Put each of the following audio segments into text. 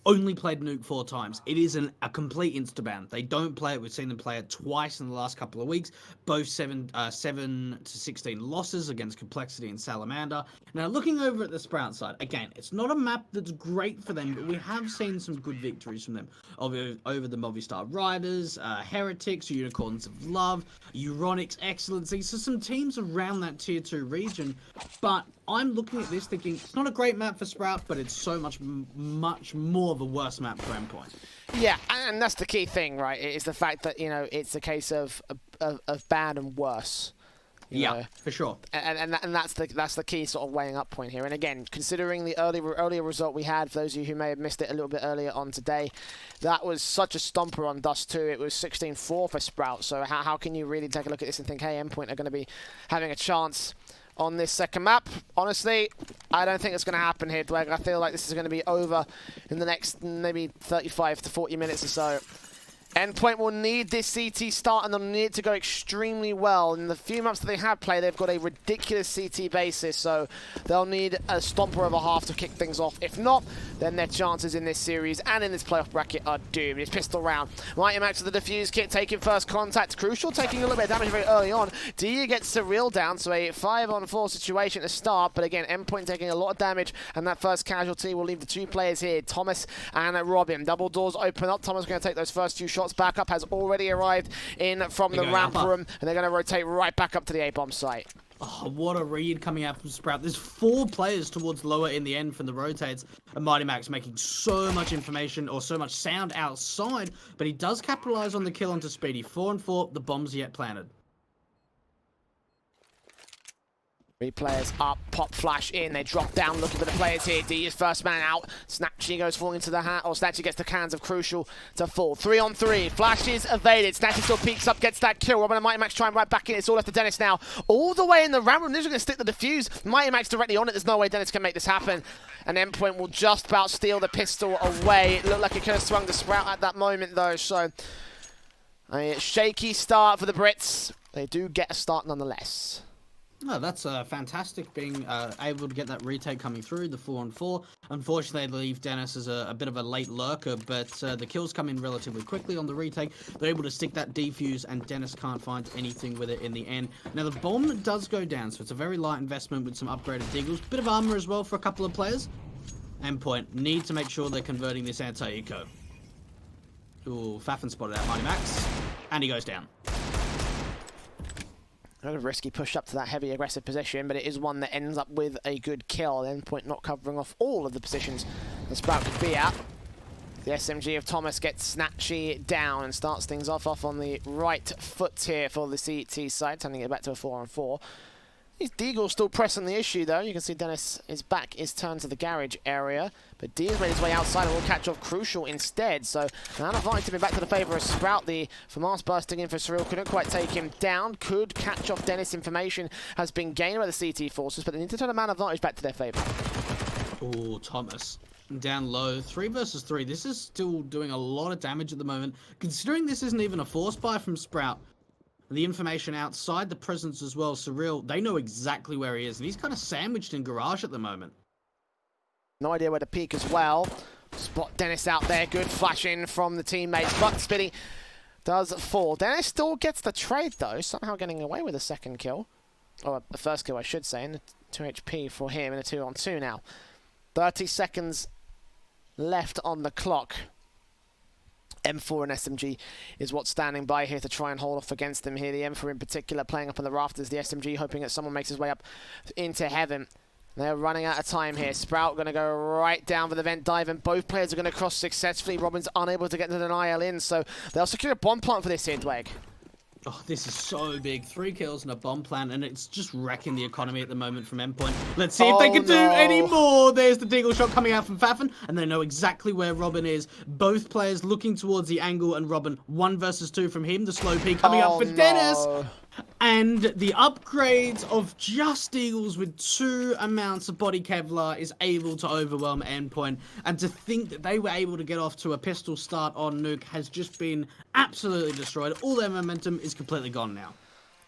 only played Nuke 4 times. It is a complete insta-ban. They don't play it. We've seen them play it twice in the last couple of weeks. Both 7 to 16 losses against Complexity and Salamander. Now, looking over at the Sprout side, again, it's not a map that's great for them, but we have seen some good victories from them over the Movistar Riders, Heretics, Unicorns of Love, Euronics Excellency. So some teams around that Tier 2 region, but I'm looking at this thinking it's not a great map for Sprout, but it's so much more of a worse map for Endpoint. Yeah, and that's the key thing, right? It's the fact that, you know, it's a case of bad and worse. You know? For sure. And that's the key sort of weighing up point here. And again, considering the earlier result we had, for those of you who may have missed it a little bit earlier on today, that was such a stomper on Dust 2. It was 16-4 for Sprout. So how can you really take a look at this and think, hey, Endpoint are going to be having a chance on this second map? Honestly, I don't think it's going to happen here, Dweg. I feel like this is going to be over in the next maybe 35 to 40 minutes or so. Endpoint will need this CT start, and they'll need it to go extremely well. In the few months that they have played, they've got a ridiculous CT basis, so they'll need a stomper of a half to kick things off. If not, then their chances in this series and in this playoff bracket are doomed. It's pistol round. Mighty Max with the defuse kit taking first contact. Crucial taking a little bit of damage very early on. Dia gets Surreal down, so a 5-on-4 situation to start, but again, Endpoint taking a lot of damage, and that first casualty will leave the two players here, Thomas and Robin. Double doors open up. Thomas going to take those first few shots. Backup has already arrived in from the ramp room, and they're going to rotate right back up to the A-bomb site. Oh, what a read coming out from Sprout. There's 4 players towards lower in the end from the rotates, and Mighty Max making so much information or so much sound outside, but he does capitalize on the kill onto Speedy. 4-4, the bomb's yet planted. 3 players up, pop flash in, they drop down looking for the players here. D is first man out, Snatchy goes falling into the hand, or Snatchy gets the cans of Crucial to fall. 3-on-3, flash is evaded, Snatchy still peeks up, gets that kill. Robin and Mighty Max trying right back in, it's all left to Dennis now. All the way in the ramp room, they're going to stick the defuse. Mighty Max directly on it, there's no way Dennis can make this happen. And Endpoint will just about steal the pistol away. It looked like it could have swung the Sprout at that moment though, so a shaky start for the Brits. They do get a start nonetheless. Oh, that's fantastic, being able to get that retake coming through, the 4-on-4. Unfortunately, they leave Dennis as a bit of a late lurker, but the kills come in relatively quickly on the retake. They're able to stick that defuse, and Dennis can't find anything with it in the end. Now, the bomb does go down, so it's a very light investment with some upgraded deagles. Bit of armor as well for a couple of players. Endpoint need to make sure they're converting this anti-eco. Ooh, Faffin spotted out Mighty Max, and he goes down. A risky push up to that heavy aggressive position, but it is one that ends up with a good kill. Endpoint not covering off all of the positions the Sprout could be at. The SMG of Thomas gets Snatchy down and starts things off on the right foot here for the CT side, turning it back to a 4-on-4. These Deagles still pressing the issue though. You can see Dennis is back, is turned to the garage area, but D has made his way outside and will catch off Crucial instead. So now advantage to be back to the favour of Sprout. The FAMAS bursting in for Surreal couldn't quite take him down. Could catch off Dennis. Information has been gained by the CT forces, but they need to turn the man advantage back to their favour. Oh, Thomas down low, 3 versus 3. This is still doing a lot of damage at the moment, considering this isn't even a force buy from Sprout. The information outside the presence as well, Surreal, they know exactly where he is, and he's kind of sandwiched in garage at the moment. No idea where to peek as well. Spot Dennis out there, good flash in from the teammates, but Spitty does fall. Dennis still gets the trade though, somehow getting away with a second kill. Or a first kill I should say, and 2 HP for him in a 2-on-2 now. 30 seconds left on the clock. M4 and SMG is what's standing by here to try and hold off against them here. The M4 in particular playing up on the rafters. The SMG hoping that someone makes his way up into heaven. They're running out of time here. Sprout going to go right down for the vent dive, and both players are going to cross successfully. Robin's unable to get the denial in, so they'll secure a bomb plant for this here, Dweg. Oh, this is so big. 3 kills and a bomb plant, and it's just wrecking the economy at the moment from Endpoint. Let's see if they can do any more. There's the deagle shot coming out from Faffin, and they know exactly where Robin is. Both players looking towards the angle, and Robin 1 versus 2 from him. The slow P coming up for Dennis. And the upgrades of just Eagles with 2 amounts of body Kevlar is able to overwhelm Endpoint. And to think that they were able to get off to a pistol start on Nuke has just been absolutely destroyed. All their momentum is completely gone now.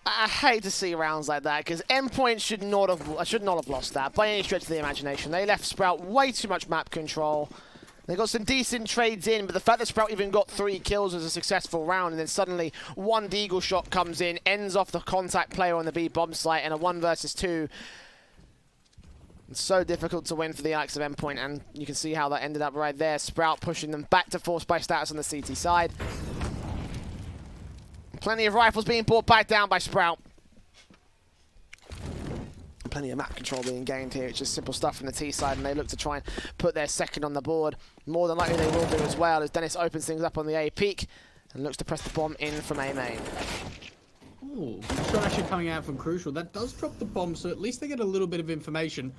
I hate to see rounds like that, because Endpoint should not have lost that by any stretch of the imagination. They left Sprout way too much map control. They got some decent trades in, but the fact that Sprout even got 3 kills was a successful round, and then suddenly one deagle shot comes in, ends off the contact player on the B bomb site, and a 1 versus 2. It's so difficult to win for the likes of Endpoint, and you can see how that ended up right there. Sprout pushing them back to 4 spy status on the CT side. Plenty of rifles being brought back down by Sprout. Plenty of map control being gained here. It's just simple stuff from the T side, and they look to try and put their second on the board. More than likely they will do as well, as Dennis opens things up on the A peak and looks to press the bomb in from A main. Oh, shot actually coming out from Crucial. That does drop the bomb, so at least they get a little bit of information.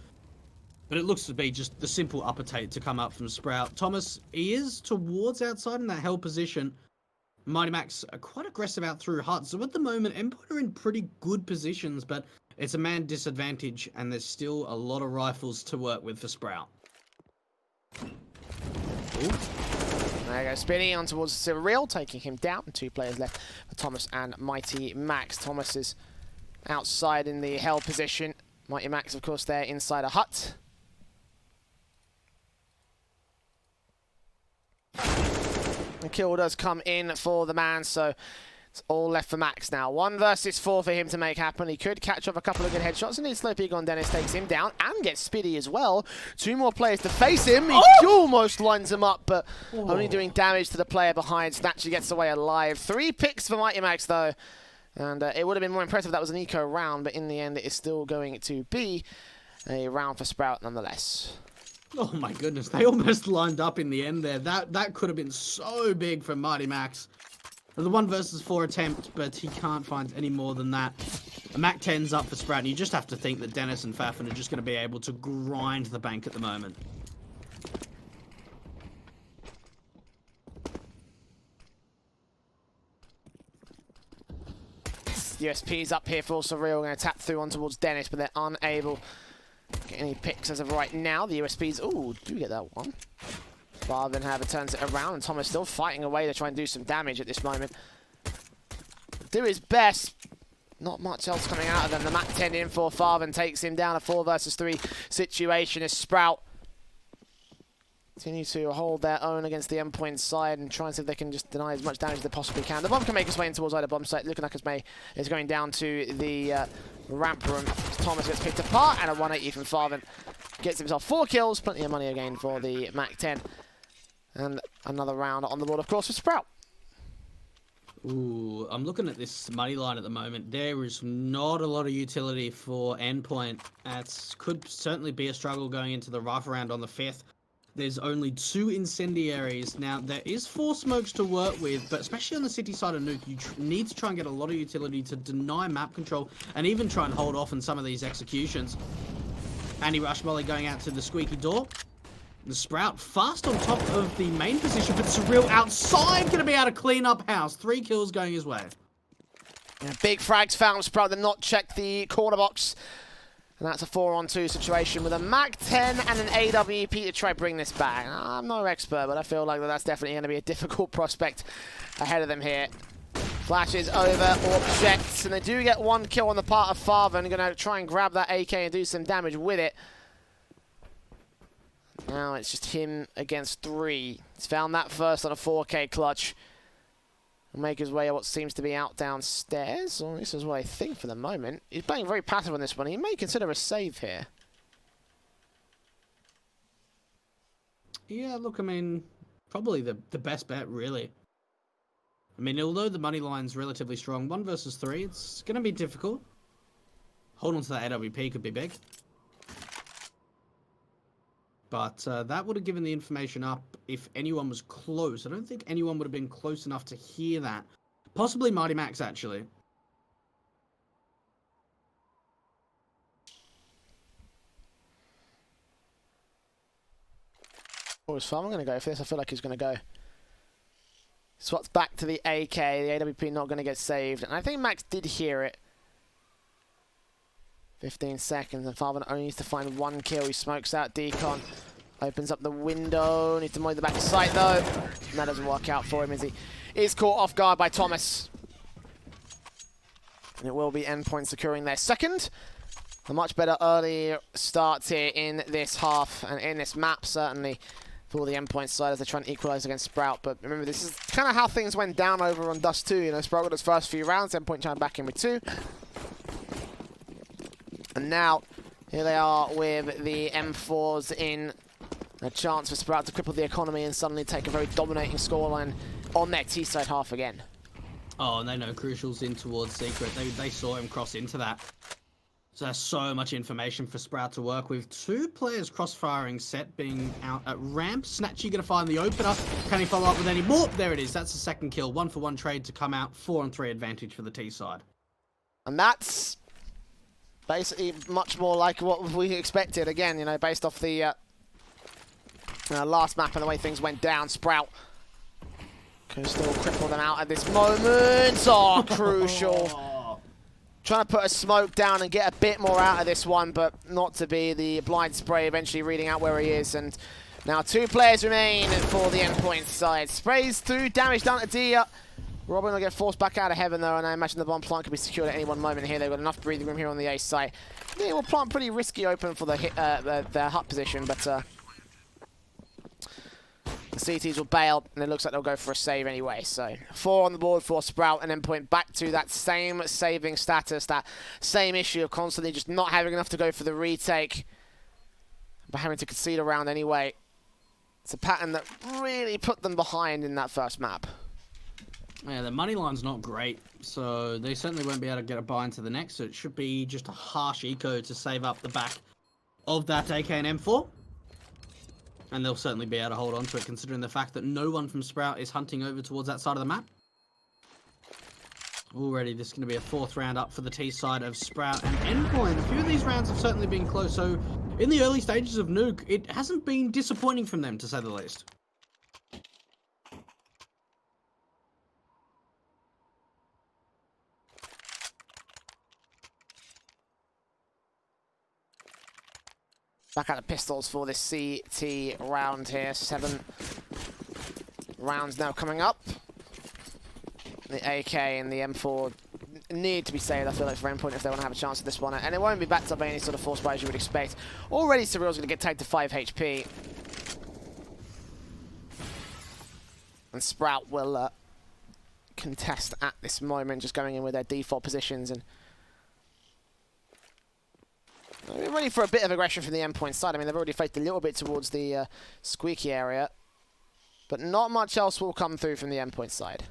But it looks to be just the simple upper take to come up from Sprout. Thomas, he is towards outside in that held position. Mighty Max are quite aggressive out through hut. So at the moment, Endpoint are in pretty good positions, but it's a man disadvantage, and there's still a lot of rifles to work with for Sprout. Ooh. There you go, spinning on towards Cyril, taking him down. 2 players left for Thomas and Mighty Max. Thomas is outside in the held position. Mighty Max, of course, there inside a hut. The kill does come in for the man, so it's all left for Max now. 1 versus 4 for him to make happen. He could catch off a couple of good headshots, and his slow peek on Dennis takes him down and gets Spiddy as well. 2 more players to face him. He almost lines him up, but only doing damage to the player behind. Snatcher gets away alive. 3 picks for Mighty Max, though. And it would have been more impressive if that was an eco round, but in the end, it is still going to be a round for Sprout nonetheless. Oh my goodness, they almost lined up in the end there. That could have been so big for Mighty Max. The 1 versus 4 attempt, but he can't find any more than that. A Mac 10's up for Sprout, and you just have to think that Dennis and Fafin are just going to be able to grind the bank at the moment. USP's up here for Surreal, going to tap through on towards Dennis, but they're unable to get any picks as of right now. The USP's, ooh, do get that one. Farven, however, turns it around, and Thomas still fighting away to try and do some damage at this moment. Do his best. Not much else coming out of them. The Mac 10 in for Farven takes him down. A 4 versus 3 situation as Sprout continue to hold their own against the Endpoint side and try and see if they can just deny as much damage as they possibly can. The bomb can make its way in towards either bomb site. Looking like May is going down to the ramp room. Thomas gets picked apart, and a 180 from Farven gets himself 4 kills. Plenty of money again for the Mac 10. And another round on the board, of course, for Sprout. Ooh, I'm looking at this money line at the moment. There is not a lot of utility for Endpoint. It could certainly be a struggle going into the rifle round on the 5th. There's only 2 incendiaries. Now, there is 4 smokes to work with, but especially on the city side of Nuke, you need to try and get a lot of utility to deny map control and even try and hold off on some of these executions. Anti-rush volley going out to the squeaky door. The Sprout fast on top of the main position, but Surreal outside going to be able to clean up house. 3 kills going his way. Yeah, big frags found. Sprout did not check the corner box. And that's a 4-on-2 situation with a Mac 10 and an AWP to try bring this back. I'm no expert, but I feel like that's definitely going to be a difficult prospect ahead of them here. Flashes over objects, and they do get 1 kill on the part of Farven. Going to try and grab that AK and do some damage with it. Now it's just him against 3. He's found that first on a 4K clutch. He'll make his way what seems to be out downstairs. Or this is what I think for the moment. He's playing very passive on this one. He may consider a save here. Yeah, look, I mean, probably the best bet, really. I mean, although the money line's relatively strong, 1 versus 3, it's going to be difficult. Hold on to that AWP could be big. But that would have given the information up if anyone was close. I don't think anyone would have been close enough to hear that. Possibly Mighty Max, actually. Oh, it's fun. I'm going to go for this. I feel like he's going to go. Swaps back to the AK. The AWP not going to get saved. And I think Max did hear it. 15 seconds, and Farven only needs to find 1 kill. He smokes out Decon, opens up the window, needs to move the back of sight though. And that doesn't work out for him as he is caught off guard by Thomas. And it will be Endpoint securing their second. A much better early start here in this half and in this map, certainly. for the Endpoint side as they try and equalize against Sprout. But remember, this is kind of how things went down over on Dust 2. You know, Sprout got his first few rounds, Endpoint trying back in with 2. And now, here they are with the M4s in. A chance for Sprout to cripple the economy and suddenly take a very dominating scoreline on their T-side half again. Oh, and they know Crucial's in towards Secret. They saw him cross into that. So there's so much information for Sprout to work with. 2 players cross-firing, Set being out at ramp. Snatchy going to find the opener. Can he follow up with any more? There it is. That's the second kill. 1-for-1 trade to come out. 4-on-3 advantage for the T side. And that's basically much more like what we expected. Again, you know, based off the last map and the way things went down. Sprout can still cripple them out at this moment. Oh, Crucial. Trying to put a smoke down and get a bit more out of this one, but not to be. The blind spray eventually reading out where he is. And now 2 players remain for the Endpoint side. Sprays through, damage done to D. Robin will get forced back out of heaven though, and I imagine the bomb plant could be secured at any one moment here. They've got enough breathing room here on the A site. They will plant pretty risky open for the their hut position, but the CTs will bail, and it looks like they'll go for a save anyway. So 4 on the board for Sprout, and Endpoint back to that same saving status, that same issue of constantly just not having enough to go for the retake, but having to concede a round anyway. It's a pattern that really put them behind in that first map. Yeah, the money line's not great, so they certainly won't be able to get a buy into the next, so it should be just a harsh eco to save up the back of that AK and M4. And they'll certainly be able to hold on to it, considering the fact that no one from Sprout is hunting over towards that side of the map. Already, this is going to be a 4th round up for the T side of Sprout and Endpoint. A few of these rounds have certainly been close, so in the early stages of Nuke, it hasn't been disappointing from them, to say the least. Back out the pistols for this CT round here. 7 rounds now coming up. The AK and the M4 need to be saved, I feel like, for Endpoint if they want to have a chance at this one. And it won't be backed up by any sort of force buy as you would expect. Already Surreal's going to get tagged to 5 HP. And Sprout will contest at this moment, just going in with their default positions. And we're ready for a bit of aggression from the Endpoint side. I mean, they've already faked a little bit towards the squeaky area, but not much else will come through from the Endpoint side.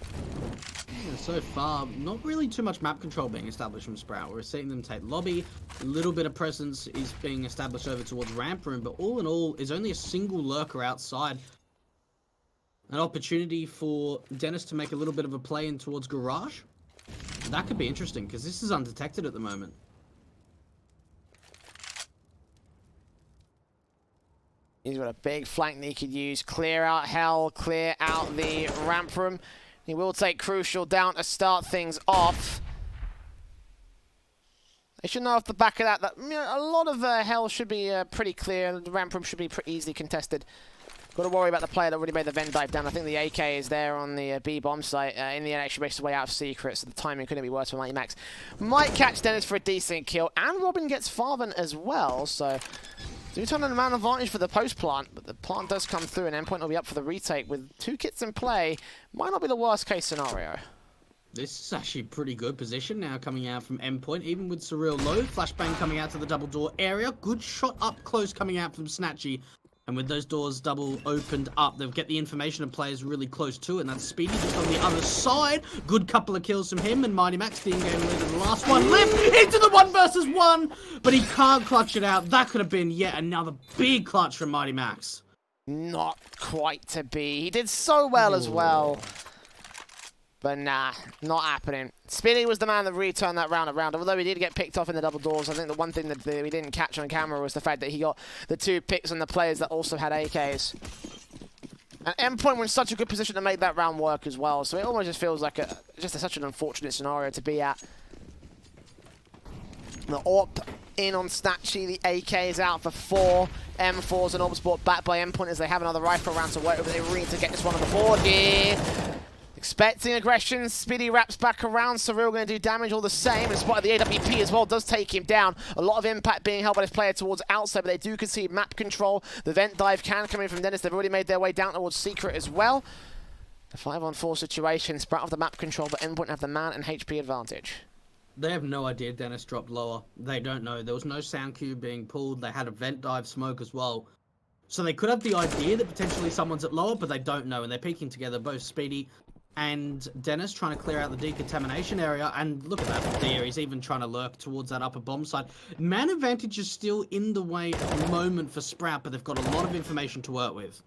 Yeah, so far, not really too much map control being established from Sprout. We're seeing them take lobby. A little bit of presence is being established over towards ramp room, but all in all, is only a single lurker outside. An opportunity for Dennis to make a little bit of a play in towards garage. That could be interesting, because this is undetected at the moment. He's got a big flank that he could use. Clear out Hell, clear out the ramp room. He will take Crucial down to start things off. They should know off the back of that, you know, a lot of Hell should be pretty clear. The ramp room should be pretty easily contested. Got to worry about the player that already made the Venn dive down. I think the AK is there on the B bomb site. In the end, actually makes his way out of Secret, so the timing couldn't be worse for Mighty Max. Might catch Dennis for a decent kill, and Robin gets Farven as well, so do turn an amount of advantage for the post plant, but the plant does come through, and Endpoint will be up for the retake with 2 kits in play. Might not be the worst case scenario. This is actually a pretty good position now coming out from Endpoint, even with Surreal low. Flashbang coming out to the double door area. Good shot up close coming out from Snatchy. And with those doors double opened up, they'll get the information of players really close to it. And that's Speedy just on the other side. Good couple of kills from him, and Mighty Max, the in-game leader, the last one left into the 1 versus 1. But he can't clutch it out. That could have been yet another big clutch from Mighty Max. Not quite to be. He did so well as well. But nah, not happening. Speedy was the man that returned that round around. Although he did get picked off in the double doors, I think the one thing that we didn't catch on camera was the fact that he got the 2 picks on the players that also had AKs. And Endpoint was in such a good position to make that round work as well. So it almost just feels like such an unfortunate scenario to be at. The AWP in on Snatchy. The AK is out for 4. M4s and AWP brought back by Endpoint as they have another rifle round to work with. They really need to get this one on the board here. Expecting aggression, Speedy wraps back around, Surreal going to do damage all the same, in spite of the AWP as well, does take him down. A lot of impact being held by this player towards outside, but they do concede map control. The vent dive can come in from Dennis, they've already made their way down towards Secret as well. A 5-on-4 situation, Sprout have the map control, but Endpoint have the man and HP advantage. They have no idea Dennis dropped lower. They don't know. There was no sound cube being pulled. They had a vent dive smoke as well. So they could have the idea that potentially someone's at lower, but they don't know, and they're peeking together, both Speedy and Dennis trying to clear out the decontamination area. And look at that there, he's even trying to lurk towards that upper bomb side. Man advantage is still in the way at the moment for Sprout, but they've got a lot of information to work with.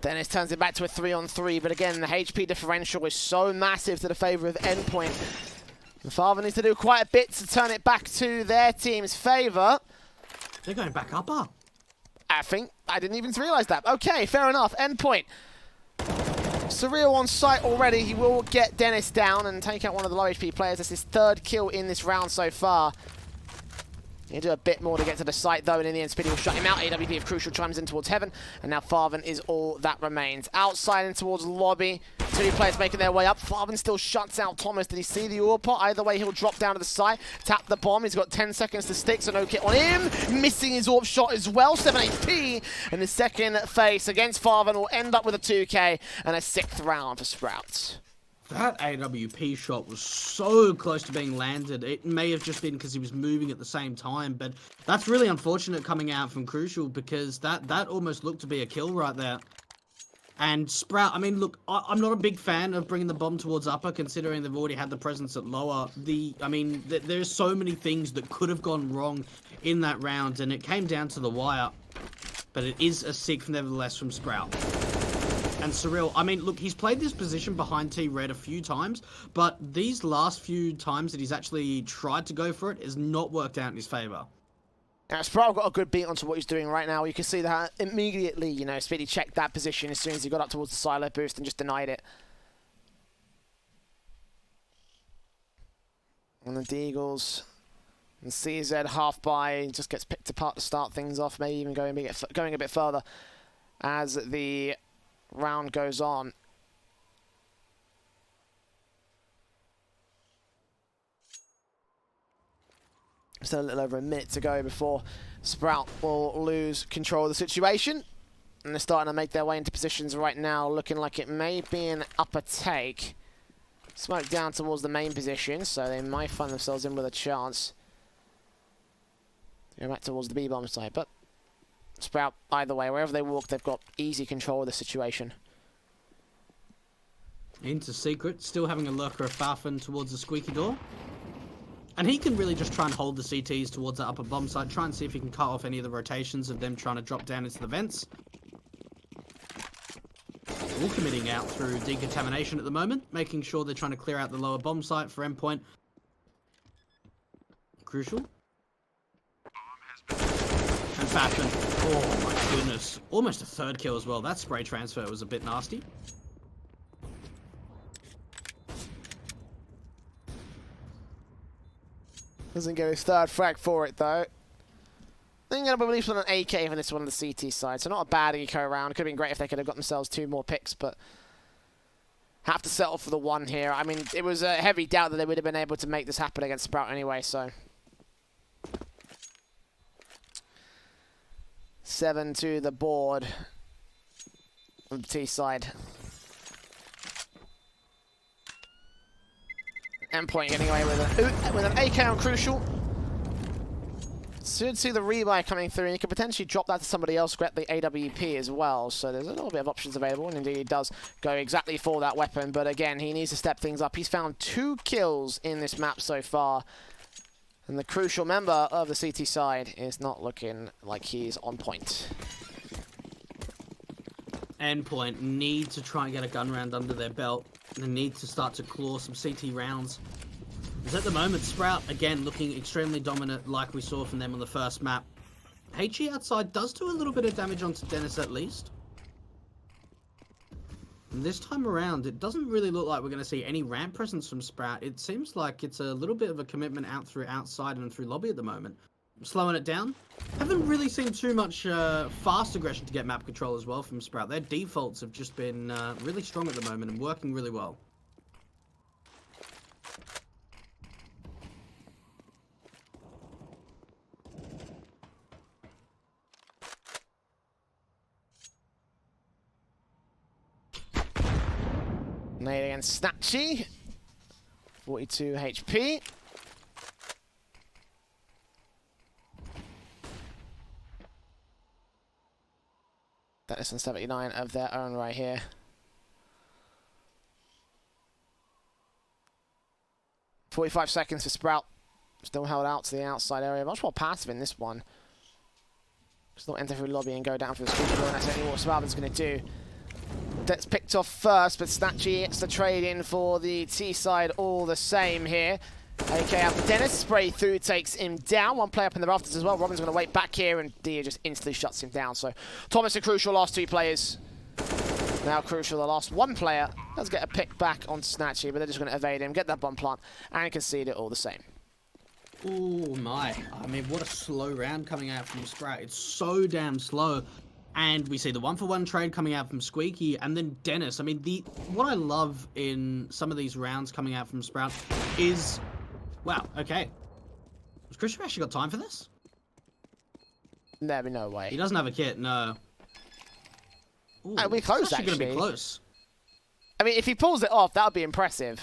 Dennis turns it back to a 3-on-3, but again, the HP differential is so massive to the favor of Endpoint. The Father needs to do quite a bit to turn it back to their team's favor. They're going back upper. I didn't even realize that. Okay, fair enough. Endpoint. Surreal on site already. He will get Dennis down and take out one of the low HP players. That's his 3rd kill in this round so far. He'll do a bit more to get to the site though, and in the end Speedy will shut him out. AWP of Crucial chimes in towards Heaven, and now Farven is all that remains. Outside and towards Lobby, 2 players making their way up. Farven still shuts out Thomas. Did he see the ore pot? Either way, he'll drop down to the site, tap the bomb. He's got 10 seconds to stick, so no kit on him. Missing his AWP shot as well, 7 HP. And the second face against Farven will end up with a 2K and a 6th round for Sprouts. That AWP shot was so close to being landed. It may have just been because he was moving at the same time, but that's really unfortunate coming out from Crucial, because that almost looked to be a kill right there. And Sprout, I mean, look, I'm not a big fan of bringing the bomb towards upper, considering they've already had the presence at lower. There's so many things that could have gone wrong in that round, and it came down to the wire. But it is a 6th, nevertheless, from Sprout. And Surreal, I mean, look, he's played this position behind T-Red a few times, but these last few times that he's actually tried to go for it has not worked out in his favor. Now, Sprout got a good beat onto what he's doing right now. You can see that immediately, you know, Speedy checked that position as soon as he got up towards the silo boost and just denied it. And the Deagles and CZ half by just gets picked apart to start things off, maybe even going a bit further as the round goes on. Still a little over a minute to go before Sprout will lose control of the situation. And they're starting to make their way into positions right now, looking like it may be an upper take. Smoke down towards the main position, so they might find themselves in with a chance. Go back towards the B-bomb side, but Sprout, either way, wherever they walk, they've got easy control of the situation. Into Secret, still having a lurker of Farfen towards the squeaky door. And he can really just try and hold the CTs towards that upper bomb side, try and see if he can cut off any of the rotations of them trying to drop down into the vents. All committing out through decontamination at the moment, making sure they're trying to clear out the lower bomb site for Endpoint. Crucial. And Fashion. Oh my goodness. Almost a 3rd kill as well. That spray transfer was a bit nasty. Doesn't get his 3rd frag for it though. I think I'm going to release on an AK for this one on the CT side, so not a bad eco round. Could have been great if they could have got themselves 2 more picks, but have to settle for the 1 here. I mean, it was a heavy doubt that they would have been able to make this happen against Sprout anyway, so. 7 to the board on the T side. Endpoint getting away with an AK on Crucial. Should see the rebuy coming through, and you could potentially drop that to somebody else, get the AWP as well. So there's a little bit of options available, and indeed he does go exactly for that weapon. But again, he needs to step things up. He's found 2 kills in this map so far. And the Crucial member of the CT side is not looking like he's on point. Endpoint need to try and get a gun round under their belt. They need to start to claw some CT rounds. Because at the moment, Sprout, again, looking extremely dominant like we saw from them on the first map. HE outside does do a little bit of damage onto Dennis at least. And this time around, it doesn't really look like we're going to see any ramp presence from Sprout. It seems like it's a little bit of a commitment out through outside and through lobby at the moment. slowing it down. Haven't really seen too much fast aggression to get map control as well from Sprout. Their defaults have just been really strong at the moment and working really well. Nade against Snatchy. 42 HP. That is on 79 of their own right here. .45 seconds for Sprout. Still held out to the outside area. Much more passive in this one. Still enter through lobby and go down for the squeaky door, and that's only what Sprout's going to do. That's picked off first, but Snatchy gets the trade in for the T side all the same here. AK out for Dennis, spray through, takes him down. One player up in the rafters as well. Robin's going to wait back here, and Dia just instantly shuts him down. So Thomas and Crucial, last two players. Now Crucial, the last one player, does get a pick back on Snatchy, but they're just going to evade him, get that bomb plant, and concede it all the same. Oh my, I mean, what a slow round coming out from Sprout. It's so damn slow. And we see the 1-for-1 trade coming out from Squeaky, and then Dennis. I mean, what I love in some of these rounds coming out from Sprout is, wow, okay. Has Christian actually got time for this? There'd be no way. He doesn't have a kit, no. Ooh, we close, actually. actually. Going to be close. I mean, if he pulls it off, that would be impressive.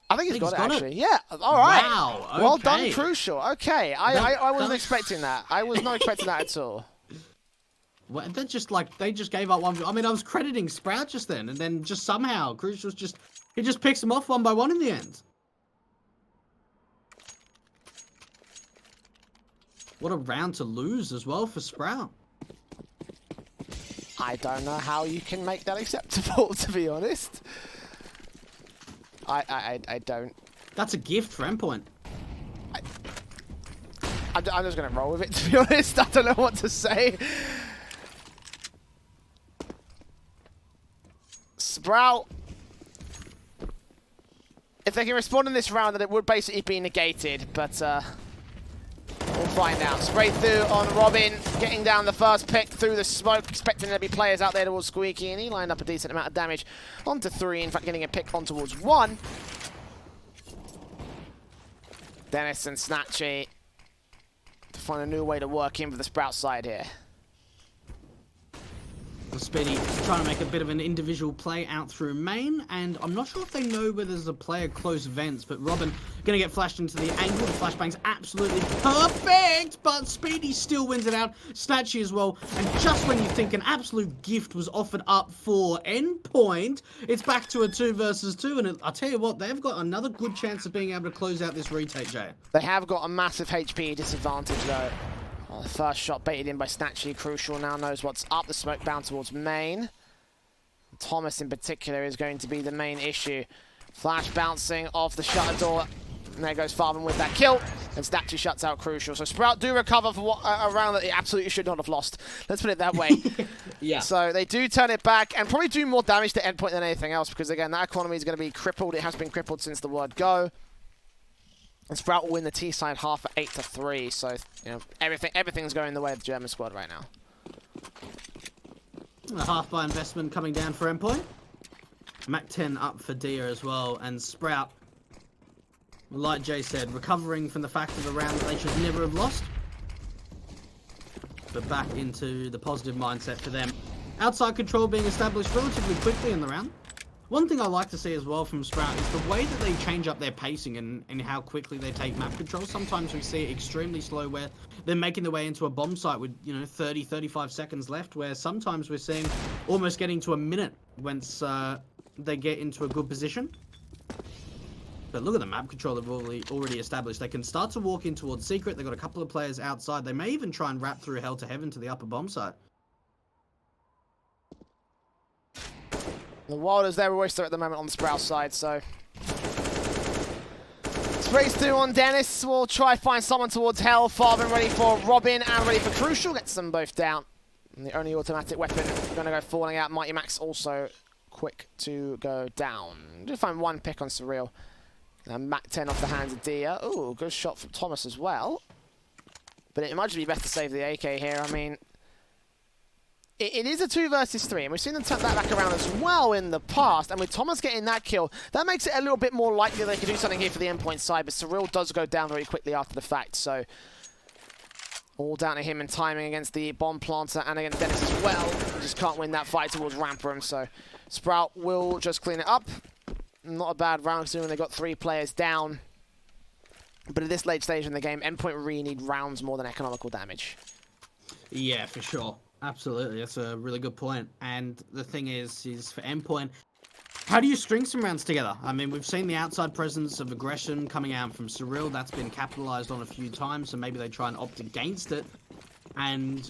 I think he's got it, actually. Yeah, all right. Wow, okay. Well done, Crucial. Okay, I wasn't expecting that. I was not expecting that at all. Well, they're just like, they just gave up one. I mean, I was crediting Sprout just then, and then just somehow, Crucial's just, he just picks them off one by one in the end. What a round to lose as well for Sprout. I don't know how you can make that acceptable, to be honest. I don't. That's a gift for Endpoint. I'm just going to roll with it, to be honest. I don't know what to say. Sprout. If they can respond in this round, then it would basically be negated, but we'll find out. Spray through on Robin, getting down the first pick through the smoke, expecting there to be players out there towards Squeaky, and he lined up a decent amount of damage onto 3, in fact getting a pick on towards 1. Dennis and Snatchy to find a new way to work in for the Sprout side here. Speedy trying to make a bit of an individual play out through main, and I'm not sure if they know whether there's a player close vents, but Robin going to get flashed into the angle. The flashbang's absolutely perfect, but Speedy still wins it out. Snatchy as well, and just when you think an absolute gift was offered up for Endpoint, it's back to a 2 versus 2, and I'll tell you what, they've got another good chance of being able to close out this retake, Jay. They have got a massive HP disadvantage, though. Well, the first shot baited in by Snatchy. Crucial now knows what's up. The smoke bound towards main. Thomas in particular is going to be the main issue. Flash bouncing off the shutter door. And there goes Farben with that kill. And Snatchy shuts out Crucial. So Sprout do recover for what, a round that they absolutely should not have lost. Let's put it that way. Yeah. So they do turn it back and probably do more damage to Endpoint than anything else, because again, that economy is going to be crippled. It has been crippled since the word go. And Sprout will win the T side half at 8-3, so you know everything's going the way of the German squad right now. A half by investment coming down for Endpoint. Mac 10 up for Dia as well, and Sprout, like Jay said, recovering from the fact of a round that they should never have lost, but back into the positive mindset for them. Outside control being established relatively quickly in the round. One thing I like to see as well from Sprout is the way that they change up their pacing and how quickly they take map control. Sometimes we see it extremely slow where they're making their way into a bomb site with, 30, 35 seconds left, where sometimes we're seeing almost getting to a minute once they get into a good position. But look at the map control they've already established. They can start to walk in towards Secret. They've got a couple of players outside. They may even try and wrap through Hell to Heaven to the upper bomb site. The Wilders, they're always there at the moment on the Sprout side, so... Sprays through on Dennis. We'll try find someone towards Hell. Farben ready for Robin and ready for Crucial. Gets them both down. And the only automatic weapon going to go falling out. Mighty Max also quick to go down. Just find one pick on Surreal. And Mac 10 off the hands of Dia. Ooh, good shot from Thomas as well. But it might just be best to save the AK here. I mean, it is a 2 versus 3, and we've seen them turn that back around as well in the past. And with Thomas getting that kill, that makes it a little bit more likely they could do something here for the Endpoint side. But Surreal does go down very quickly after the fact, so all down to him and timing against the bomb planter and against Dennis as well. He just can't win that fight towards ramp room, so Sprout will just clean it up. Not a bad round considering they got 3 players down. But at this late stage in the game, Endpoint really need rounds more than economical damage. Yeah, for sure. Absolutely. That's a really good point. And the thing is for Endpoint, how do you string some rounds together? I mean, we've seen the outside presence of aggression coming out from Surreal. That's been capitalized on a few times, so maybe they try and opt against it. And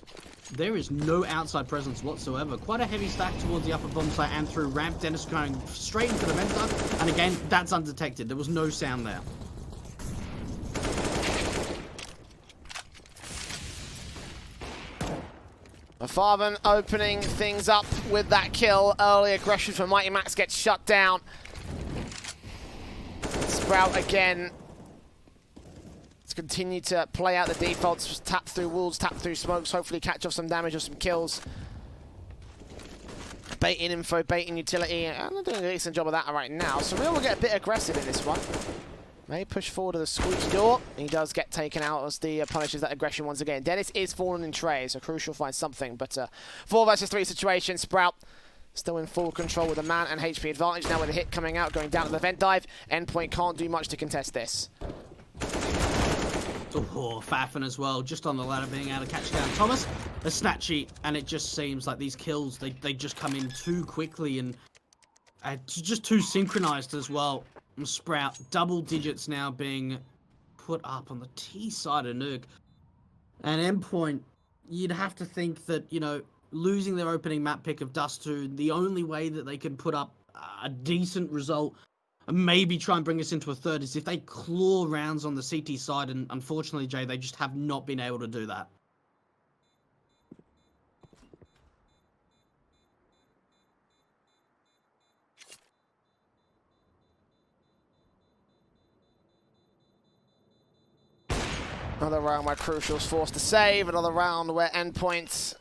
there is no outside presence whatsoever. Quite a heavy stack towards the upper bomb site and through ramp. Dennis going straight into the vent duct. And again, that's undetected. There was no sound there. Farvan opening things up with that kill. Early aggression from Mighty Max gets shut down. Sprout again. Let's continue to play out the defaults. Tap through walls, tap through smokes. Hopefully catch off some damage or some kills. Baiting info, baiting utility. I'm not doing a decent job of that right now. Surreal will get a bit aggressive in this one. May push forward to the squeaky door. He does get taken out as the punishes that aggression once again. Dennis is falling in tray, so Crucial finds something. But 4 versus 3 situation. Sprout still in full control with a man and HP advantage. Now with a hit coming out, going down to the vent dive. Endpoint can't do much to contest this. Oh, Fafin as well, just on the ladder being able to catch down Thomas. A snatchy, and it just seems like these kills, they just come in too quickly and just too synchronized as well. Sprout, double digits now being put up on the T side of Nuke. And Endpoint, you'd have to think that, you know, losing their opening map pick of Dust 2, the only way that they can put up a decent result and maybe try and bring us into a third is if they claw rounds on the CT side, and unfortunately, Jay, they just have not been able to do that. Another round where Crucial's forced to save. Another round where Endpoint's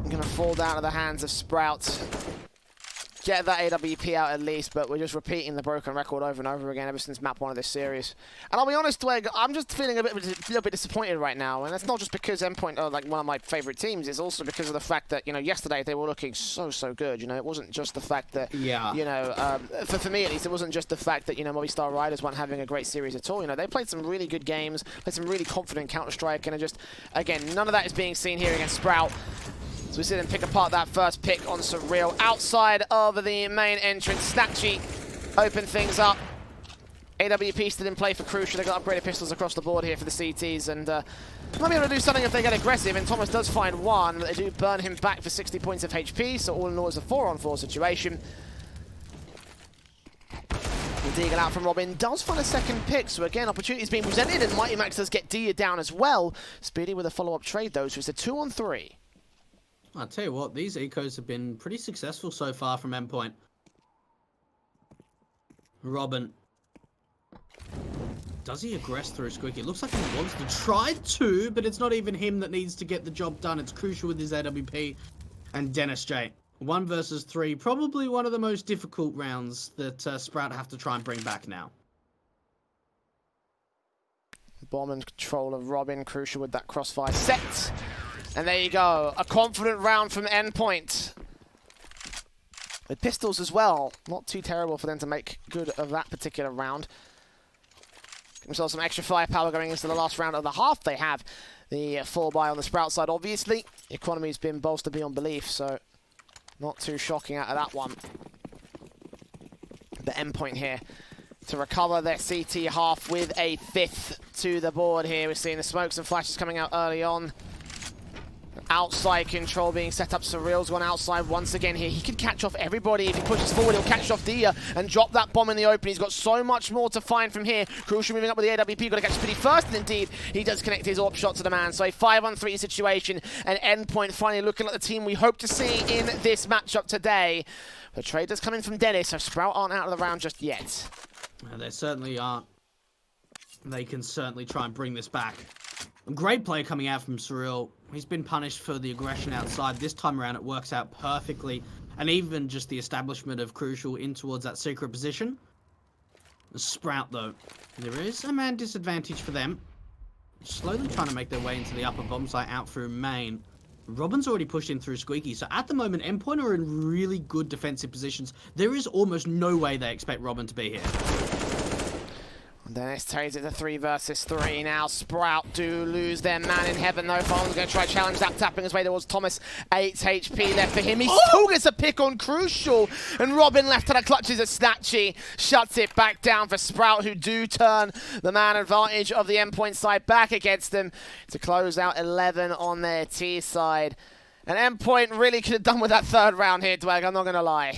gonna fall down to the hands of Sprout. Get that AWP out at least, but we're just repeating the broken record over and over again ever since map 1 of this series. And I'll be honest, Dweg, I'm just feeling a little bit disappointed right now, and that's not just because Endpoint are like one of my favourite teams, it's also because of the fact that, you know, yesterday they were looking so good, you know, it wasn't just the fact that, yeah, you know, for me at least, it wasn't just the fact that, you know, Movistar Riders weren't having a great series at all, you know, they played some really good games, played some really confident Counter-Strike, and just, again, none of that is being seen here against Sprout. So we see them pick apart that first pick on Surreal. Outside of the main entrance, Snatchy open things up. AWP still in play for Crucial. They've got upgraded pistols across the board here for the CTs, and might be able to do something if they get aggressive, and Thomas does find one, but they do burn him back for 60 points of HP, so all in all it's a 4-on-4 situation. The Deagle out from Robin does find a second pick, so again, opportunities being presented, and Mighty Max does get Dia down as well. Speedy with a follow-up trade though, so it's a 2-on-3. I'll tell you what, these ecos have been pretty successful so far from Endpoint. Robin. Does he aggress through Squeaky? It looks like he wants to try to, but it's not even him that needs to get the job done. It's Crucial with his AWP and Dennis J. 1 versus 3. Probably one of the most difficult rounds that Sprout have to try and bring back now. Bomb and control of Robin. Crucial with that crossfire set. And there you go, a confident round from Endpoint. With pistols as well, not too terrible for them to make good of that particular round. Give themselves some extra firepower going into the last round of the half. They have the 4-buy on the Sprout side, obviously. The economy's been bolstered beyond belief, so not too shocking out of that one. The Endpoint here to recover their CT half with a 5th to the board here. We're seeing the smokes and flashes coming out early on. outside control being set up. Surreal's gone outside once again here. He could catch off everybody. If he pushes forward, he'll catch off Dia and drop that bomb in the open. He's got so much more to find from here. Crucial moving up with the AWP. Got to catch Spitty first, and indeed, he does connect his AWP shot to the man. So a 5-on-3 situation, and Endpoint finally looking like the team we hope to see in this matchup today. The trade does come in from Dennis, so Sprout aren't out of the round just yet. They certainly aren't. They can certainly try and bring this back. A great play coming out from Surreal. He's been punished for the aggression outside. This time around, it works out perfectly. And even just the establishment of Crucial in towards that secret position. Sprout, though. There is a man disadvantage for them. Slowly trying to make their way into the upper bomb site out through main. Robin's already pushed in through Squeaky. So at the moment, Endpoint are in really good defensive positions. There is almost no way they expect Robin to be here. Dennis takes it to 3 versus 3 now. Sprout do lose their man in heaven though. Farman's going to try to challenge that, tapping his way towards Thomas. 8 HP left for him. He still gets a pick on Crucial. And Robin left to the clutches of Snatchy. Shuts it back down for Sprout, who do turn the man advantage of the Endpoint side back against them to close out 11 on their T side. And Endpoint really could have done with that third round here, Dwag, I'm not going to lie.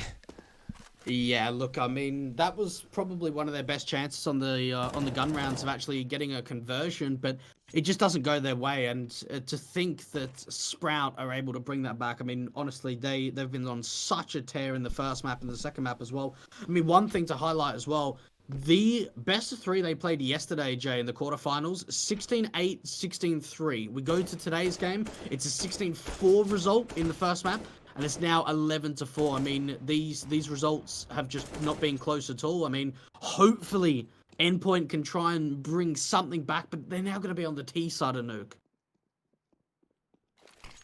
Yeah, look, I mean, that was probably one of their best chances on the gun rounds of actually getting a conversion, but it just doesn't go their way. And to think that Sprout are able to bring that back, I mean, honestly, they've been on such a tear in the first map and the second map as well. I mean, one thing to highlight as well, the best of 3 they played yesterday, Jay, in the quarterfinals, 16-8, 16-3. We go to today's game, it's a 16-4 result in the first map. And it's now 11-4. I mean, these results have just not been close at all. I mean, hopefully Endpoint can try and bring something back, but they're now going to be on the T side of Nuke.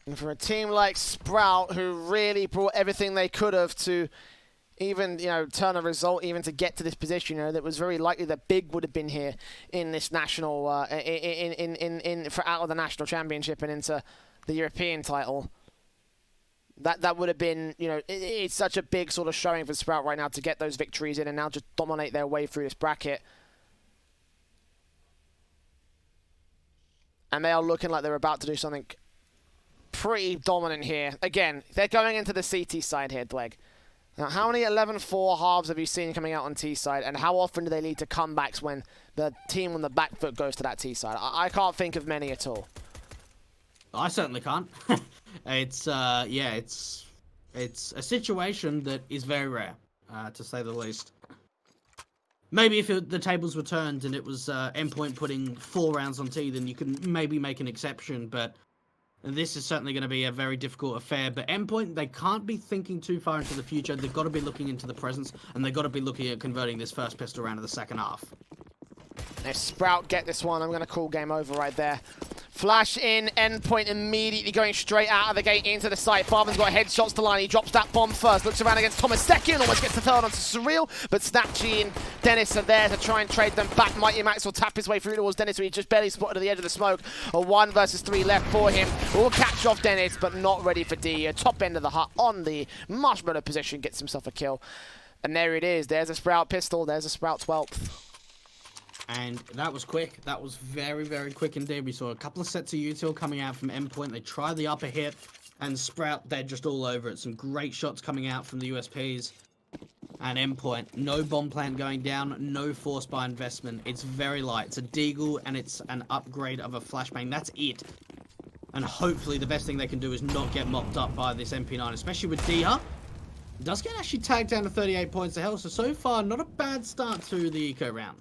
And for a team like Sprout, who really brought everything they could have to even, turn a result, even to get to this position, that was very likely that Big would have been here in this national, for out of the national championship and into the European title. That would have been, it's such a big sort of showing for Sprout right now to get those victories in and now just dominate their way through this bracket. And they are looking like they're about to do something pretty dominant here. Again, they're going into the CT side here, Dweg. Now, how many 11-4 halves have you seen coming out on T side, and how often do they lead to comebacks when the team on the back foot goes to that T side? I can't think of many at all. I certainly can't. It's a situation that is very rare, to say the least. Maybe if the tables were turned and it was Endpoint putting 4 rounds on T, then you can maybe make an exception, but this is certainly going to be a very difficult affair. But Endpoint, they can't be thinking too far into the future. They've got to be looking into the present, and they've got to be looking at converting this first pistol round of the second half. If Sprout get this one, I'm going to call game over right there. Flash in, Endpoint immediately going straight out of the gate into the site. Farman's got headshots to line. He drops that bomb first. Looks around against Thomas second. Almost gets the third onto Surreal. But Snatchy and Dennis are there to try and trade them back. Mighty Max will tap his way through towards Dennis, who he just barely spotted at the edge of the smoke. A 1 versus 3 left for him. Will catch off Dennis, but not ready for D. Top end of the hut on the marshmallow position. Gets himself a kill. And there it is. There's a Sprout pistol. There's a Sprout 12th. And that was quick. That was very, very quick indeed. We saw a couple of sets of util coming out from Endpoint. They try the upper hit, and Sprout, they're just all over it. Some great shots coming out from the USPs. And Endpoint, no bomb plant going down, no force by investment. It's very light. It's a deagle, and it's an upgrade of a flashbang. That's it. And hopefully the best thing they can do is not get mopped up by this MP9, especially with Dia. Does get actually tagged down to 38 points to hell, so far, not a bad start to the eco round.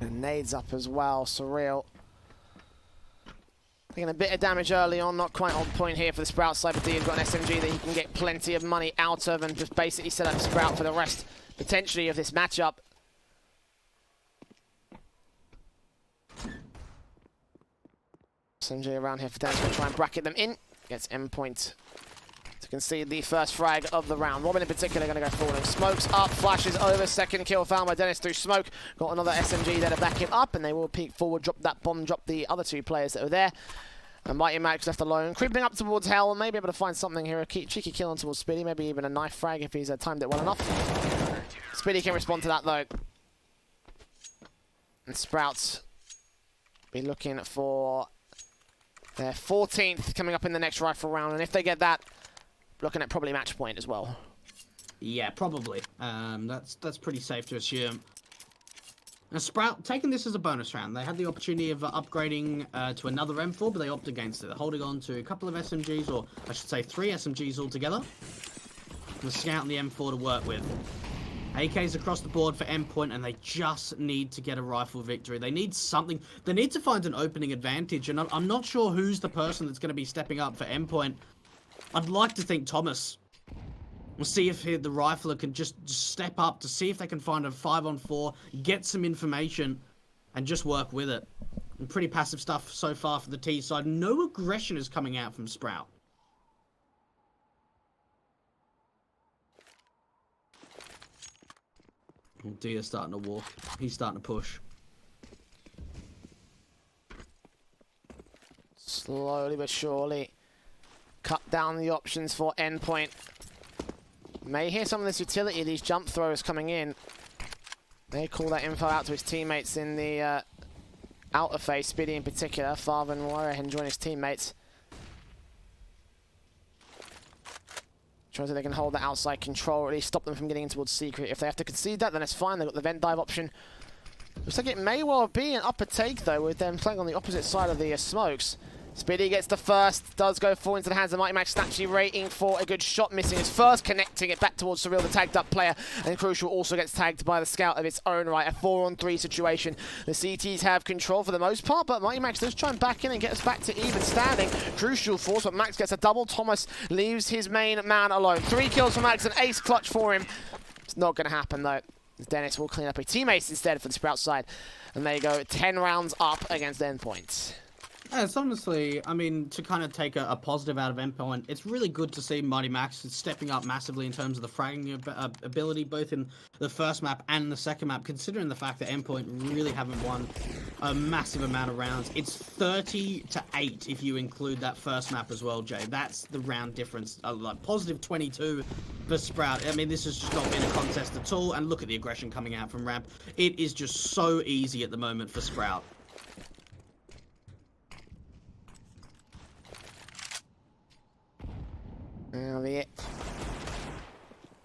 And nades up as well, Surreal. Taking a bit of damage early on, not quite on point here for the Sprout side, but Dia's got an SMG that he can get plenty of money out of and just basically set up Sprout for the rest, potentially, of this matchup. SMG around here for Dennis, going to try and bracket them in. Gets Endpoint to concede the first frag of the round. Robin in particular going to go forward and smokes up, flashes over, second kill found by Dennis through smoke. Got another SMG there to back him up, and they will peek forward, drop that bomb, drop the other 2 players that were there. And Mighty Max left alone, creeping up towards Hell, and maybe able to find something here. A cheeky kill on towards Spitty, maybe even a knife frag if he's timed it well enough. Spitty can respond to that though. And Sprouts be looking for They're 14th coming up in the next rifle round, and if they get that, looking at probably match point as well. Yeah, probably. That's pretty safe to assume. Now, Sprout, taking this as a bonus round, they had the opportunity of upgrading to another M4, but they opted against it. They're holding on to a couple of SMGs, or I should say 3 SMGs altogether. The Scout and the M4 to work with. AKs across the board for Endpoint, and they just need to get a rifle victory. They need something. They need to find an opening advantage, and I'm not sure who's the person that's going to be stepping up for Endpoint. I'd like to think Thomas. We'll see if the rifler can just step up to see if they can find a 5-on-4, get some information, and just work with it. And pretty passive stuff so far for the T side. No aggression is coming out from Sprout. Dia's starting to walk. He's starting to push. Slowly but surely. Cut down the options for Endpoint. May hear some of this utility, these jump throws coming in. May call that info out to his teammates in the outer phase, Speedy in particular. Father and Warrior can join his teammates. Trying to see if they can hold that outside control, or at least stop them from getting in towards Secret. If they have to concede that, then it's fine. They've got the vent dive option. Looks like it may well be an upper take, though, with them playing on the opposite side of the smokes. Speedy gets the first, does go full into the hands of Mighty Max. Snatchy rating for a good shot, missing his first, connecting it back towards Surreal, the tagged up player. And Crucial also gets tagged by the Scout of its own right. A 4-on-3 situation. The CTs have control for the most part, but Mighty Max does try and back in and get us back to even standing. Crucial force, but Max gets a double. Thomas leaves his main man alone. 3 kills for Max, an ace clutch for him. It's not going to happen, though. Dennis will clean up his teammates instead for the Sprout side. And they go 10 rounds up against Endpoint. Yeah, it's honestly, I mean, to kind of take a positive out of Endpoint, it's really good to see Mighty Max stepping up massively in terms of the fragging ability, both in the first map and the second map, considering the fact that Endpoint really haven't won a massive amount of rounds. It's 30-8 if you include that first map as well, Jay. That's the round difference, like positive 22 for Sprout. I mean, this has just not been a contest at all, and look at the aggression coming out from Ramp. It is just so easy at the moment for Sprout. Now the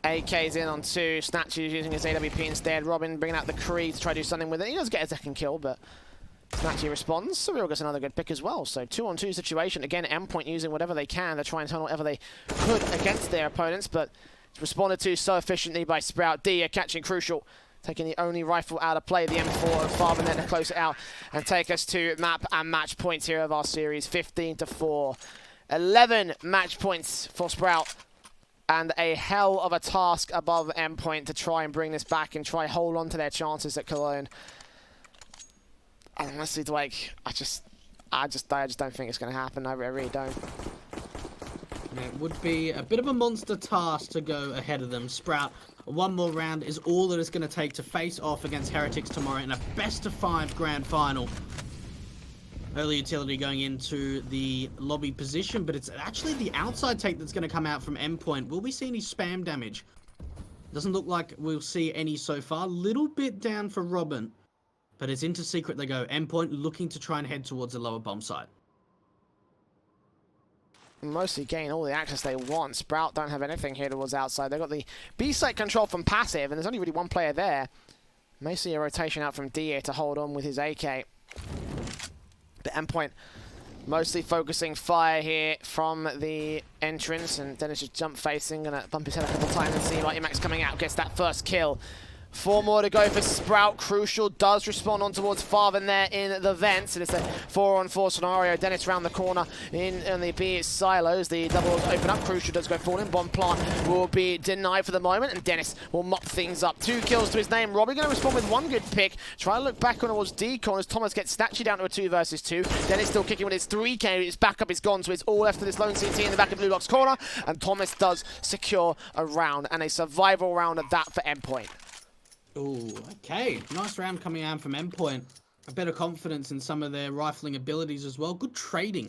AK's in on 2. Snatchy's using his AWP instead. Robin bringing out the Creed to try to do something with it. He does get a second kill, but Snatchy responds. Surreal gets another good pick as well. So 2-on-2 situation. Again, Endpoint using whatever they can to try and turn whatever they could against their opponents, but it's responded to so efficiently by Sprout. Dia catching Crucial, taking the only rifle out of play, the M4 and Farben then to close it out and take us to map and match points here of our series, 15-4. 11 match points for Sprout, and a hell of a task above Endpoint to try and bring this back and try hold on to their chances at Cologne. Honestly, Blake, I just don't think it's going to happen. I really don't. It would be a bit of a monster task to go ahead of them. Sprout, one more round is all that it's going to take to face off against Heretics tomorrow in a best-of-5 grand final. Early utility going into the lobby position, but it's actually the outside take that's going to come out from Endpoint. Will we see any spam damage? Doesn't look like we'll see any so far. Little bit down for Robin, but it's into Secret they go. Endpoint looking to try and head towards the lower bomb site. Mostly gain all the access they want. Sprout don't have anything here towards outside. They've got the B-site control from passive, and there's only really one player there. May see a rotation out from Dia to hold on with his AK. The Endpoint mostly focusing fire here from the entrance, and Dennis just jump facing, gonna bump his head a couple of times and see Mighty Max coming out, gets that first kill. 4 more to go for Sprout. Crucial does respond on towards Farben there in the vents. And it's a 4-on-4 scenario. Dennis round the corner in the B silos. The doubles open up. Crucial does go forward in. Bomb plant will be denied for the moment, and Dennis will mop things up. 2 kills to his name. Robbie going to respond with 1 good pick. Try to look back on towards Deacon as Thomas gets Snatchy down to a 2 versus 2. Dennis still kicking with his 3K. His backup is gone, so it's all left to this lone CT in the back of Blue Box corner. And Thomas does secure a round, and a survival round at that for Endpoint. Ooh, okay. Nice round coming out from Endpoint. A bit of confidence in some of their rifling abilities as well. Good trading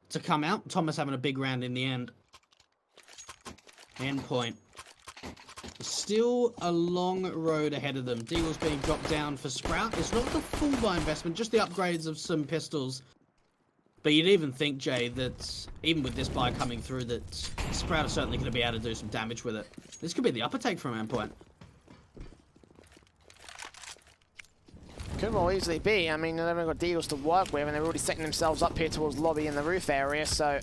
to come out. Thomas having a big round in the end. Endpoint. Still a long road ahead of them. Deagle's being dropped down for Sprout. It's not the full buy investment, just the upgrades of some pistols. But you'd even think, Jay, that even with this buy coming through, that Sprout is certainly going to be able to do some damage with it. This could be the upper take from Endpoint. Could well easily be. I mean, they've only got Deagles to work with, and they're already setting themselves up here towards lobby in the roof area, so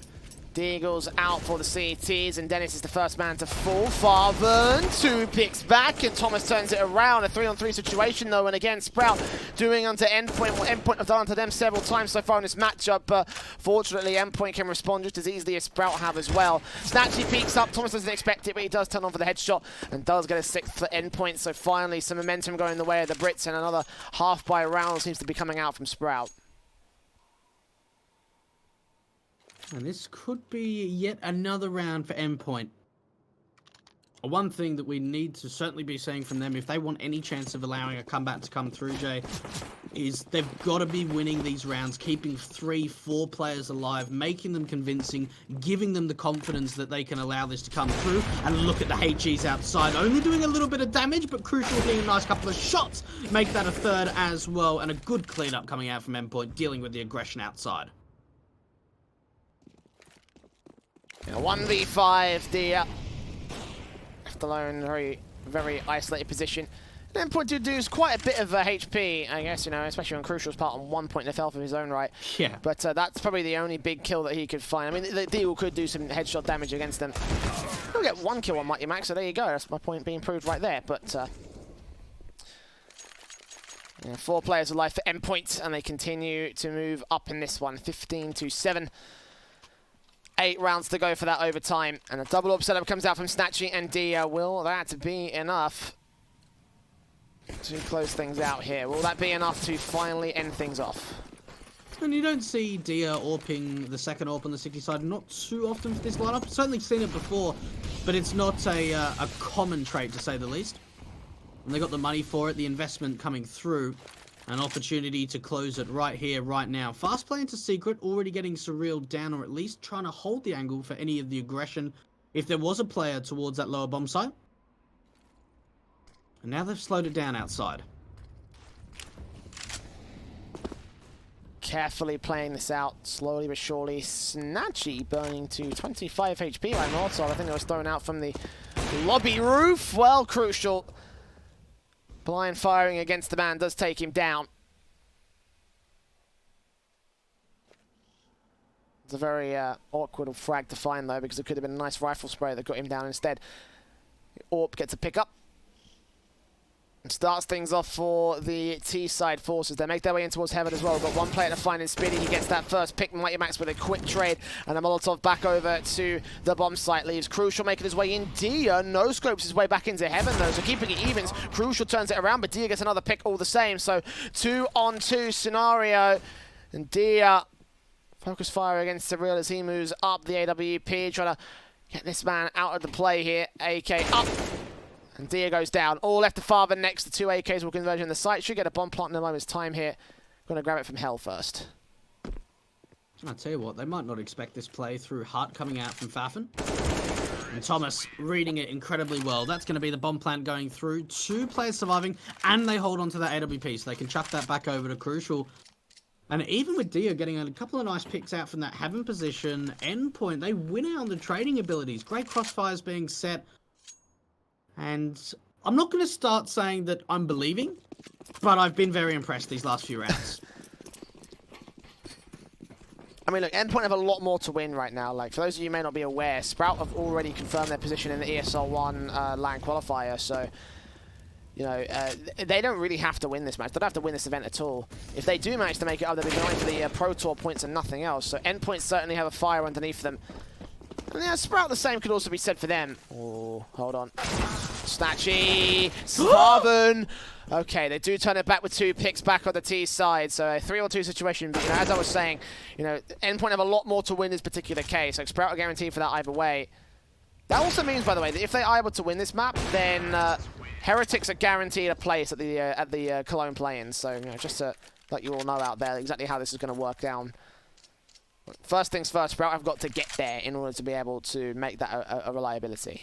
Deagles out for the CTs, and Dennis is the first man to fall. Farven, 2 picks back, and Thomas turns it around. A 3-on-3 situation, though, and again, Sprout doing onto Endpoint what Endpoint have done onto them several times so far in this matchup, but fortunately, Endpoint can respond just as easily as Sprout have as well. Snatchy peeks up, Thomas doesn't expect it, but he does turn on for the headshot, and does get a 6th for Endpoint, so finally, some momentum going the way of the Brits, and another half by round seems to be coming out from Sprout. And this could be yet another round for Endpoint. One thing that we need to certainly be seeing from them, if they want any chance of allowing a comeback to come through, Jay, is they've got to be winning these rounds, keeping 3-4 players alive, making them convincing, giving them the confidence that they can allow this to come through. And look at the HEs outside, only doing a little bit of damage, but crucial being a nice couple of shots. Make that a 3rd as well, and a good cleanup coming out from Endpoint, dealing with the aggression outside. 1v5, Dia left alone, very isolated position. Endpoint does quite a bit of HP, I guess, you know, especially on Crucial's part on 1 point in the health of his own right. Yeah. But that's probably the only big kill that he could find. I mean, the Deagle could do some headshot damage against them. He'll get 1 kill on Mighty Max, so there you go. That's my point being proved right there. But yeah, 4 players alive for Endpoint, and they continue to move up in this one, 15-7. 8 rounds to go for that overtime, and a double orb setup comes out from Snatchy and Dia. Will that be enough to close things out here? Will that be enough to finally end things off? And you don't see Dia AWPing the second AWP on the City side not too often for this lineup. Certainly seen it before, but it's not a common trait, to say the least. And they got the money for it, the investment coming through. An opportunity to close it right here, right now. Fast play into Secret, already getting Surreal down, or at least trying to hold the angle for any of the aggression if there was a player towards that lower bomb site. And now they've slowed it down outside. Carefully playing this out, slowly but surely. Snatchy burning to 25 HP by Mortal. I think it was thrown out from the lobby roof. Well, Crucial. Blind firing against the man does take him down. It's a very awkward frag to find, though, because it could have been a nice rifle spray that got him down instead. AWP gets a pick up. And starts things off for the T-side forces. They make their way in towards Heaven as well. We've got 1 player to find in Speedy. He gets that first pick. Mighty Max with a quick trade. And a Molotov back over to the bomb site. Leaves Crucial making his way in. Dia no-scopes his way back into Heaven, though. So keeping it evens. Crucial turns it around, but Dia gets another pick all the same. So 2-on-2 scenario. And Dia focus fire against Surreal as he moves up the AWP. Trying to get this man out of the play here. AK up. And Dia goes down. All left to Father next. The 2 AKs will converge in the site. Should get a bomb plant in a moment's time here. Going to grab it from Hell first. I'll tell you what, they might not expect this play through Hut coming out from Faffen. And Thomas reading it incredibly well. That's going to be the bomb plant going through. 2 players surviving, and they hold on to that AWP, so they can chuck that back over to Crucial. And even with Dia getting a couple of nice picks out from that Heaven position, Endpoint, they win out on the trading abilities. Great crossfires being set. And I'm not going to start saying that I'm believing, but I've been very impressed these last few rounds. I mean, look, Endpoint have a lot more to win right now. Like, for those of you who may not be aware, Sprout have already confirmed their position in the ESL 1 LAN qualifier, so, you know, they don't really have to win this match. They don't have to win this event at all. If they do manage to make it up, they'll be going for the Pro Tour points and nothing else. So Endpoint certainly have a fire underneath them. And yeah, Sprout the same could also be said for them. Oh, hold on. Snatchy, Sparvan. Okay, they do turn it back with 2 picks back on the T side, so a 3-on-2 situation. But you know, as I was saying, you know, Endpoint have a lot more to win this particular case. Like Sprout are guaranteed for that either way. That also means, by the way, that if they are able to win this map, then Heretics are guaranteed a place at the Cologne play-in. So you know, just to let you all know out there exactly how this is going to work down. First things first, Sprout have got to get there in order to be able to make that a reliability.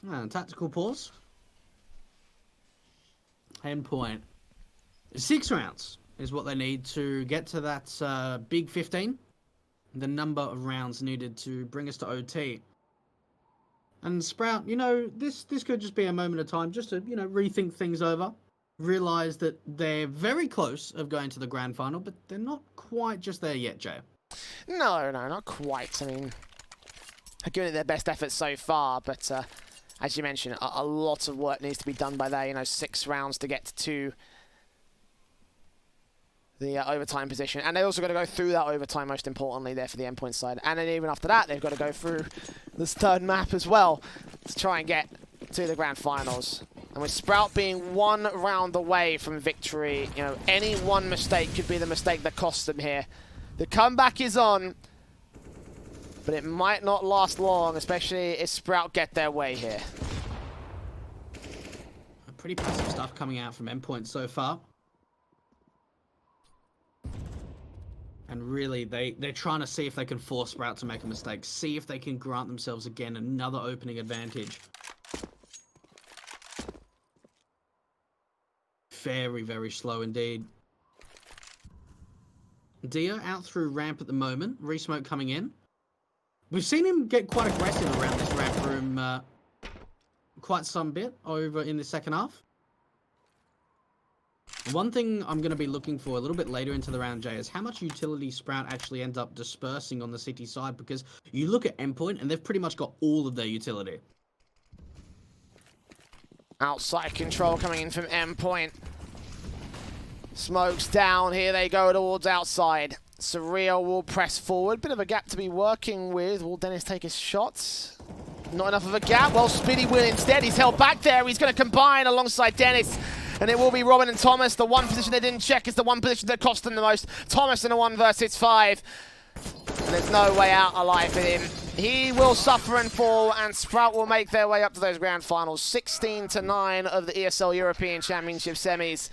And tactical pause. Endpoint. 6 rounds. is what they need to get to that big 15. The number of rounds needed to bring us to OT. And Sprout, you know, this could just be a moment of time just to, you know, rethink things over. Realize that they're very close of going to the grand final, but they're not quite just there yet, Jay. No, not quite. I mean, they're giving it their best effort so far, but as you mentioned, a lot of work needs to be done by there. You know, 6 rounds to get to the overtime position, and they also got to go through that overtime, most importantly, there for the Endpoint side. And then even after that, they've got to go through this 3rd map as well to try and get to the grand finals. And with Sprout being 1 round away from victory, you know, any one mistake could be the mistake that costs them here. The comeback is on, but it might not last long, especially if Sprout get their way here. Pretty passive stuff coming out from Endpoint so far. And really, they're trying to see if they can force Sprout to make a mistake. See if they can grant themselves, again, another opening advantage. Very, very slow indeed. Dia out through ramp at the moment. Resmoke coming in. We've seen him get quite aggressive around this ramp room quite some bit over in the second half. One thing I'm going to be looking for a little bit later into the round, Jay, is how much utility Sprout actually ends up dispersing on the city side, because you look at Endpoint and they've pretty much got all of their utility. Outside control coming in from Endpoint. Smokes down, here they go towards outside. Surreal will press forward, bit of a gap to be working with. Will Dennis take his shots? Not enough of a gap, well Spitty will instead. He's held back there, he's going to combine alongside Dennis. And it will be Robin and Thomas. The one position they didn't check is the one position that cost them the most. Thomas in a 1 versus 5. And there's no way out alive for him. He will suffer and fall, and Sprout will make their way up to those grand finals. 16-9 of the ESL European Championship semis.